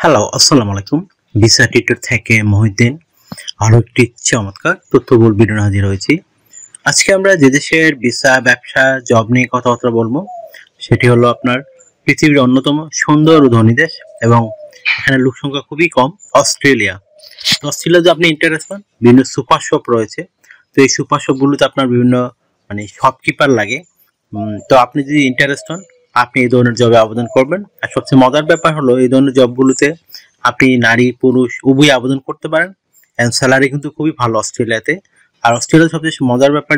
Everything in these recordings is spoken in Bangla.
হ্যালো, আসসালামু আলাইকুম। ভিসা টিউটর থেকে মহিউদ্দিন আরো একটি চমৎকার তথ্যবহুল ভিডিও নিয়ে হাজির হয়েছি। আজকে আমরা যে দেশের ভিসা, ব্যবসা, জব নিয়ে কথাবার্তা বলবো সেটি হলো আপনার পৃথিবীর অন্যতম সুন্দর ও ধনী দেশ এবং এখানে লোক সংখ্যা খুবই কম, অস্ট্রেলিয়া। তো অস্ট্রেলিয়াতে আপনি ইন্টারেস্ট পান, বিভিন্ন সুপার শপ রয়েছে। তো এই সুপার শপ গুলোতে আপনার বিভিন্ন শপকিপার লাগে। তো আপনি যদি ইন্টারেস্ট হন, আপনি এই ধরনের জবে আবেদন করবেন। আর সবচেয়ে মজার ব্যাপার হলো এই ধরনের জবগুলোতে আপনি নারী পুরুষ উভয় আবেদন করতে পারেন। এন্ড স্যালারি কিন্তু খুবই ভালো অস্ট্রেলিয়াতে। আর অস্ট্রেলিয়ার সবচেয়ে মজার ব্যাপার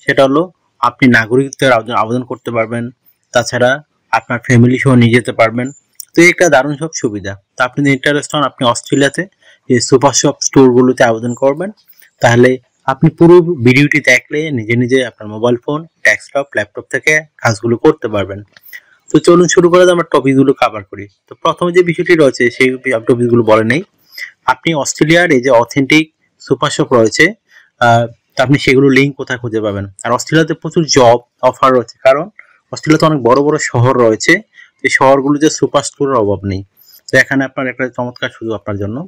সেটা হলো আপনি নাগরিকত্বের আবেদন করতে পারবেন। তাছাড়া আপনার ফ্যামিলি সহ নিয়ে যেতে পারবেন। তো এই একটা দারুণ সব সুবিধা। তো আপনি যদি ইন্টারেস্ট হন, আপনি অস্ট্রেলিয়াতে এই সুপার শপ স্টোরগুলোতে আবেদন করবেন। তাহলে আপনি পুরো ভিডিওটি দেখলে নিজে নিজে আপনার মোবাইল ফোন, ডেস্কটপ, ল্যাপটপ থেকে কাজগুলো করতে পারবেন। তো চলুন শুরু করে আমরা টপিকগুলো কভার করি। তো প্রথমে যে বিষয়টি রয়েছে সেই টপিকগুলো বলে নেই। আপনি অস্ট্রেলিয়ার এই যে অথেন্টিক সুপার শপ রয়েছে, তো আপনি সেগুলো লিঙ্ক কোথায় খুঁজে পাবেন। আর অস্ট্রেলিয়াতে প্রচুর জব অফার রয়েছে, কারণ অস্ট্রেলিয়াতে অনেক বড় বড় শহর রয়েছে। এই শহরগুলোতে সুপার স্টোরের অভাব নেই। তো এখানে আপনার একটা চমৎকার সুযোগ আপনার জন্য।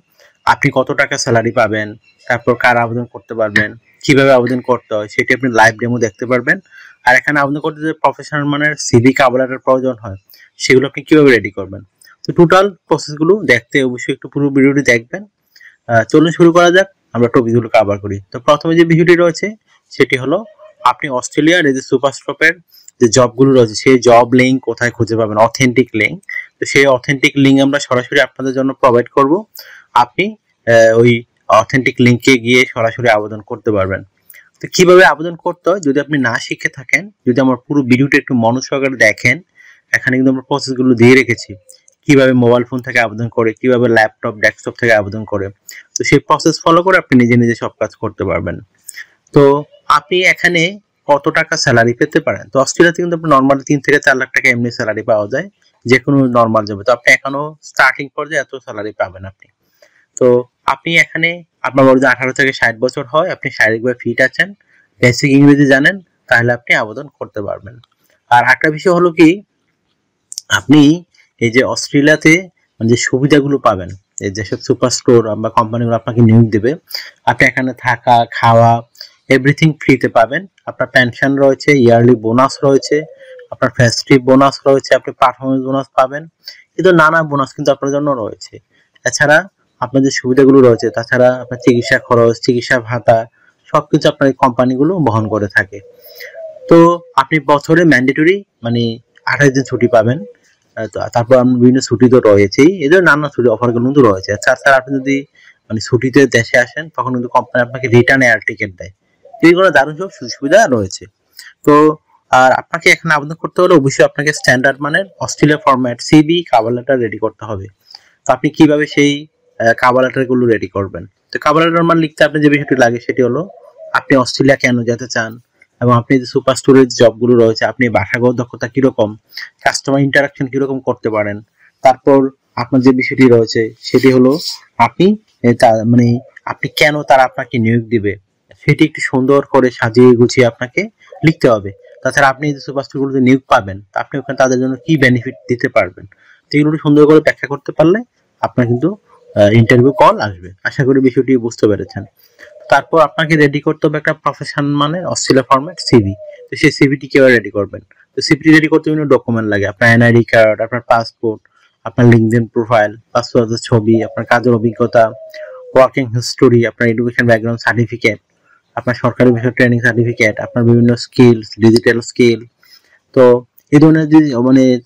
আপনি কত টাকা স্যালারি পাবেন, তারপর কার আবেদন করতে পারবেন, কিভাবে আবেদন করতে হয় সেটি আপনি লাইভ ডেমো দেখতে পারবেন। আর এখানে আবেদন করতে যে প্রফেশনাল মানের সিভি কভার লেটার প্রয়োজন হয়, সেগুলো আপনি কিভাবে রেডি করবেন। তো টোটাল প্রসেসগুলো দেখতে অবশ্যই একটু পুরো ভিডিওটি দেখবেন। চলুন শুরু করা যাক, আমরা টপিকগুলো কভার করি। তো প্রথমে যে বিষয়টি রয়েছে সেটি হলো আপনি অস্ট্রেলিয়ার এই যে সুপার শপের যে জবগুলো রয়েছে সেই জব লিঙ্ক কোথায় খুঁজে পাবেন, অথেন্টিক লিঙ্ক। তো সেই অথেন্টিক লিঙ্ক আমরা সরাসরি আপনাদের জন্য প্রোভাইড করব। আপনি ওই অথেন্টিক লিঙ্কে গিয়ে সরাসরি আবেদন করতে পারবেন। তো কিভাবে আবেদন করতে হয় যদি আপনি না শিখে থাকেন, যদি আমার পুরো ভিডিওটা একটু মনোযোগ সহকারে দেখেন, এখানে কিন্তু আমরা প্রসেসগুলো দিয়ে রেখেছি। কিভাবে মোবাইল ফোন থেকে আবেদন করে, কিভাবে ল্যাপটপ, ডেস্কটপ থেকে আবেদন করে। তো সেই প্রসেস ফলো করে আপনি নিজে নিজে সব কাজ করতে পারবেন। তো আপনি এখানে কত টাকা স্যালারি পেতে পারেন। তো অস্ট্রেলিয়াতে কিন্তু আপনি নর্মালি 3 থেকে 4 লাখ টাকা এমনি স্যালারি পাওয়া যায় যে কোনো নর্মাল জবে। তো আপনি এখনো স্টার্টিং পর্যায়ে এত স্যালারি পাবেন আপনি। তো আপনি এখানে আপনার বয়স যদি 18 থেকে 60 বছর হয়, আপনি শারীরিকভাবে ফিট আছেন, বেসিক ইংরেজি জানেন, তাহলে আপনি আবেদন করতে পারবেন। আর একটা বিষয় হলো কি, আপনি এই যে অস্ট্রেলিয়াতে যে সুবিধাগুলো পাবেন, এই যেসব সুপার স্টোর বা কোম্পানিগুলো আপনাকে নিয়োগ দেবে, আপনি এখানে থাকা, খাওয়া, এভরিথিং ফ্রিতে পাবেন। আপনার পেনশন রয়েছে, ইয়ারলি বোনাস রয়েছে, আপনার ফেস্টিভ বোনাস রয়েছে, আপনি পারফরমেন্স বোনাস পাবেন। কিন্তু নানা বোনাস কিন্তু আপনার জন্য রয়েছে। এছাড়া আপনার যে সুবিধাগুলো রয়েছে, তাছাড়া আপনার চিকিৎসা খরচ, চিকিৎসা ভাতা সবকিছু আপনার এই কোম্পানিগুলো বহন করে থাকে। তো আপনি বছরে ম্যান্ডেটরি 28 দিন ছুটি পাবেন। তারপর আপনার বিভিন্ন ছুটি তো রয়েছেই, এদের নানা ছুটি অফারগুলো কিন্তু রয়েছে। তাছাড়া আপনি যদি ছুটিতে দেশে আসেন, তখন কিন্তু কোম্পানি আপনাকে রিটার্ন এয়ার টিকিট দেয়। এইগুলো দারুণ সব সুযোগ সুবিধা রয়েছে। তো আর আপনাকে এখানে আবেদন করতে হলে অবশ্যই আপনাকে স্ট্যান্ডার্ড মানের Australia format CV cover letter ready করতে হবে। তো আপনি কিভাবে সেই কভার লেটার গুলো রেডি করবেন। তো কভার লেটার লিখতে আপনার যে বিষয়টি লাগে সেটি হলো আপনি অস্ট্রেলিয়া কেন যেতে চান, এবং আপনি যে সুপার স্টোরেজ জবগুলো রয়েছে, আপনি ভাষাগত দক্ষতা কিরকম, কাস্টমার ইন্টারাকশন কিরকম করতে পারেন। তারপর আপনার যে বিষয়টি রয়েছে সেটি হলো আপনি আপনি কেন তারা আপনাকে নিয়োগ দিবে, সেটি একটু সুন্দর করে সাজিয়ে গুছিয়ে আপনাকে লিখতে হবে। তাছাড়া আপনি যে সুপার স্টোরগুলোতে নিয়োগ পাবেন, আপনি ওখানে তাদের জন্য কি বেনিফিট দিতে পারবেন, তো এগুলো সুন্দর করে ব্যাখ্যা করতে পারলে আপনার কিন্তু ইন্টারভিউ কল আসবে। আশা করি বিষয়টি বুঝতে পেরেছেন। তারপর আপনাকে রেডি করতে হবে একটা প্রফেশন অস্ট্রেলিয়া ফরম্যাট সিভি। তো সেই সিভিটি কিভাবে রেডি করবেন। তো সিভিটি রেডি করতে বিভিন্ন ডকুমেন্ট লাগে, আপনার এনআইডি কার্ড, আপনার পাসপোর্ট, আপনার লিঙ্কডইন প্রোফাইল, পাসপোর্টের ছবি, আপনার কাজের অভিজ্ঞতা, ওয়ার্কিং হিস্টোরি, আপনার এডুকেশন ব্যাকগ্রাউন্ড সার্টিফিকেট, আপনার সরকারি বিষয় ট্রেনিং সার্টিফিকেট, আপনার বিভিন্ন স্কিলস, ডিজিটাল স্কিল। তো এই ধরনের যদি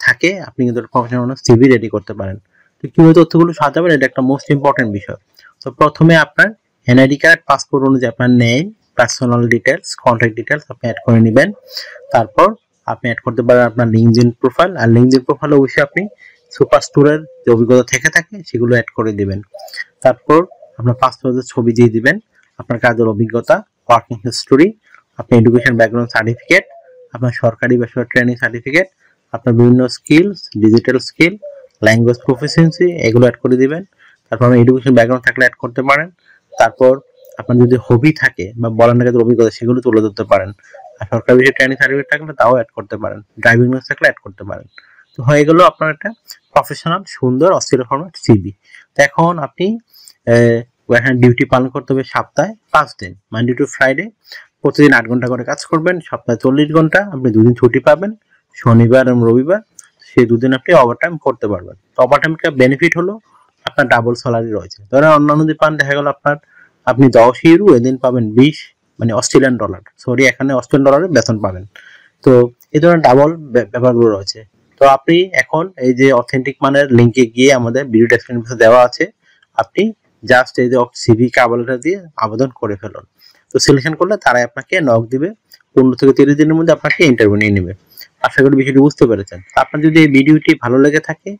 থাকে, আপনি কিন্তু প্রফেশনাল সিভি রেডি করতে পারেন। তো কিভাবে তথ্যগুলো সাজাবেন, এটা একটা মোস্ট ইম্পর্টেন্ট বিষয়। তো প্রথমে আপনার এনআইডি কার্ড, পাসপোর্ট অনুযায়ী আপনার name, personal details, contact details আপনি অ্যাড করে নেবেন। তারপর আপনি অ্যাড করতে পারেন আপনার লিঙ্কডইন প্রোফাইল। আর লিঙ্কডইন প্রোফাইল অবশ্যই আপনি সুপার স্টোরের যে অভিজ্ঞতা থেকে থাকে সেগুলো অ্যাড করে দিবেন। তারপর আপনার পাসপোর্টের ছবি দিয়ে দিবেন, আপনার কাজের অভিজ্ঞতা, ওয়ার্কিং হিস্টোরি, আপনার এডুকেশন ব্যাকগ্রাউন্ড সার্টিফিকেট, আপনার সরকারি বেসরকারি ট্রেনিং সার্টিফিকেট, আপনার বিভিন্ন skills, digital skill, language proficiency, এগুলো অ্যাড করে দিবেন। তারপর আপনার এডুকেশন ব্যাকগ্রাউন্ড থাকলে অ্যাড করতে পারেন। তারপর আপনার যদি হবি থাকে বা বলার কাজের অভিজ্ঞতা, সেগুলো তুলে ধরতে পারেন। আর সরকারি বিষয়ে ট্রেনিং সার্টিফিকেট থাকলে তাও অ্যাড করতে পারেন। ড্রাইভিং লাইসেন্স থাকলে অ্যাড করতে পারেন। তো হয়ে গেল আপনার একটা প্রফেশনাল সুন্দর অস্ট্রেলিয়া ফরম্যাট সিভি। তো এখন আপনি এখানে ডিউটি পালন করতে হবে সপ্তাহে 5 দিন, মানডে টু ফ্রাইডে প্রতিদিন 8 ঘন্টা করে কাজ করবেন, সপ্তাহে 40 ঘন্টা, আপনি 2 দিন ছুটি পাবেন, শনিবার এবং রবিবার, সেই 2 দিন আপনি ওভারটাইম করতে পারবেন। তো ওভারটাইমের একটা বেনিফিট হলো আপনার ডাবল স্যালারি রয়েছে। ধরেন অন্যান্য দিন পান দেখা গেল আপনি 10 ইউরো, এদিন পাবেন 20, মানে অস্ট্রেলিয়ান ডলার, সরি এখানে অস্ট্রেলিয়ান ডলারে বেতন পাবেন। তো এই ধরনের ডাবল ব্যাপারগুলো রয়েছে। তো আপনি এখন এই যে অথেন্টিক মানের লিঙ্কে গিয়ে আমাদের ভিডিও ডেসক্রিপশনে দেওয়া আছে, আপনি জাস্ট এই যে সিভি কাবলটা দিয়ে আবেদন করে ফেলুন। তো সিলেকশন করলে তারাই আপনাকে নক দিবে, 15 থেকে 30 দিনের মধ্যে আপনাকে ইন্টারভিউ নিয়ে নেবে। আশা করি বিষয়টি বুঝতে পেরেছেন। আপনার যদি এই ভিডিওটি ভালো লেগে থাকে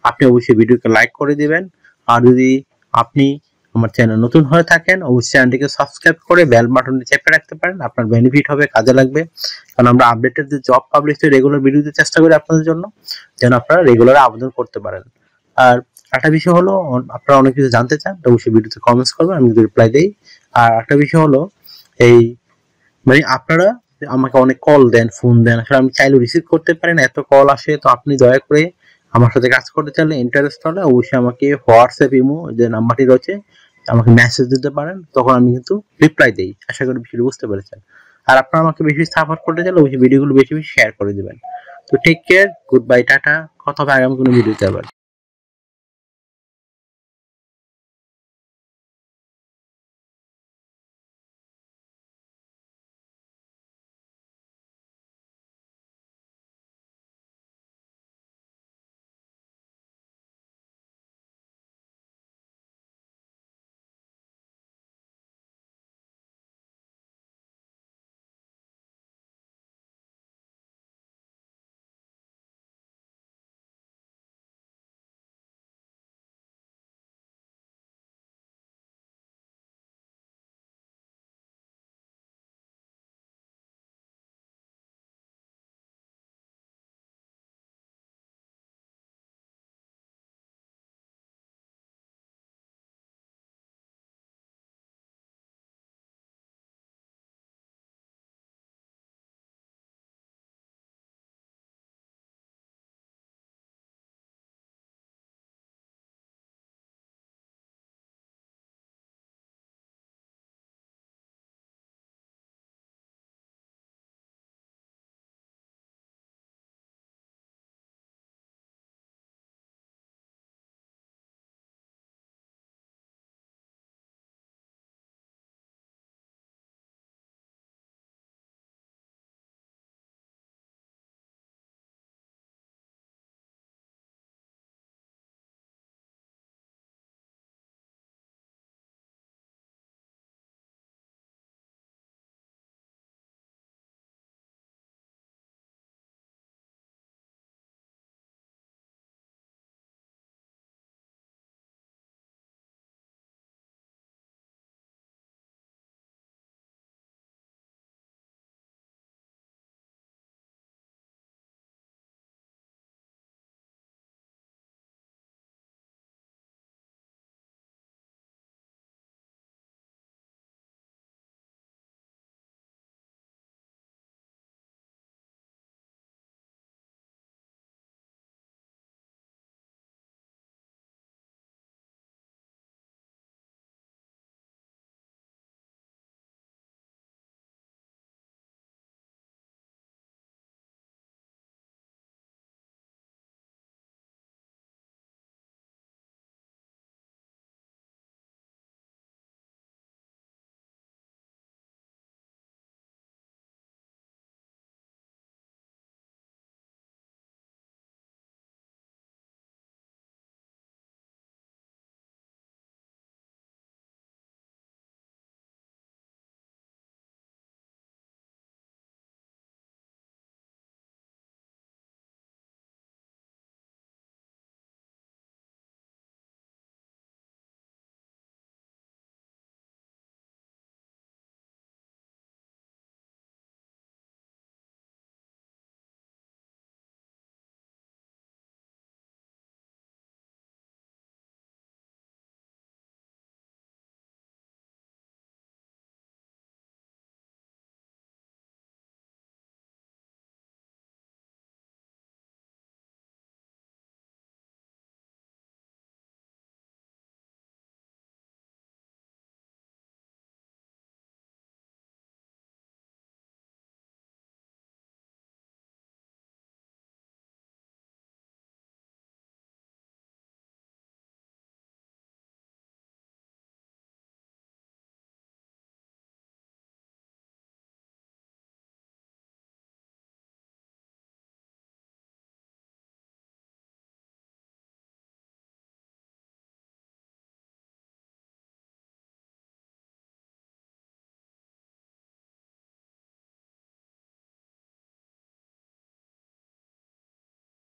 আপনি অবশ্যই ভিডিওকে লাইক করে দিবেন। আর যদি আপনি আমার চ্যানেল নতুন হয়ে থাকেন অবশ্যই চ্যানেলটিকে সাবস্ক্রাইব করে বেল বাটনটি চেপে রাখতে পারেন, আপনার বেনিফিট হবে, কাজে লাগবে। কারণ আমরা আপডেটেড যে জব পাবলিশ রেগুলার ভিডিও দিতে চেষ্টা করি আপনাদের জন্য, যেন আপনারা রেগুলার আবেদন করতে পারেন। আর একটা বিষয় হলো আপনারা অনেক কিছু জানতে চান, তো অবশ্যই ভিডিওতে কমেন্টস করবেন, আমি যদি রিপ্লাই দেই। আর একটা বিষয় হলো এই মানে আপনারা আমাকে অনেক কল দেন, ফোন দেন, আসলে আমি চাইলেও রিসিভ করতে পারি না, এত কল আসে। তো আপনি দয়া করে আমার সাথে কাজ করতে চাইলে, ইন্টারেস্ট হলে অবশ্যই আমাকে হোয়াটসঅ্যাপ, ইমো যে নাম্বারটি রয়েছে আমাকে মেসেজ দিতে পারেন, তখন আমি কিন্তু রিপ্লাই দেই। আশা করি বিষয়টি বুঝতে পেরেছেন। আর আপনারা আমাকে বেশি সাপোর্ট করতে চাইলে অবশ্যই ভিডিওগুলো বেশি বেশি শেয়ার করে দিবেন। তো take care, good bye, tata, কথা হবে আগামী কোনো ভিডিওতে আবার।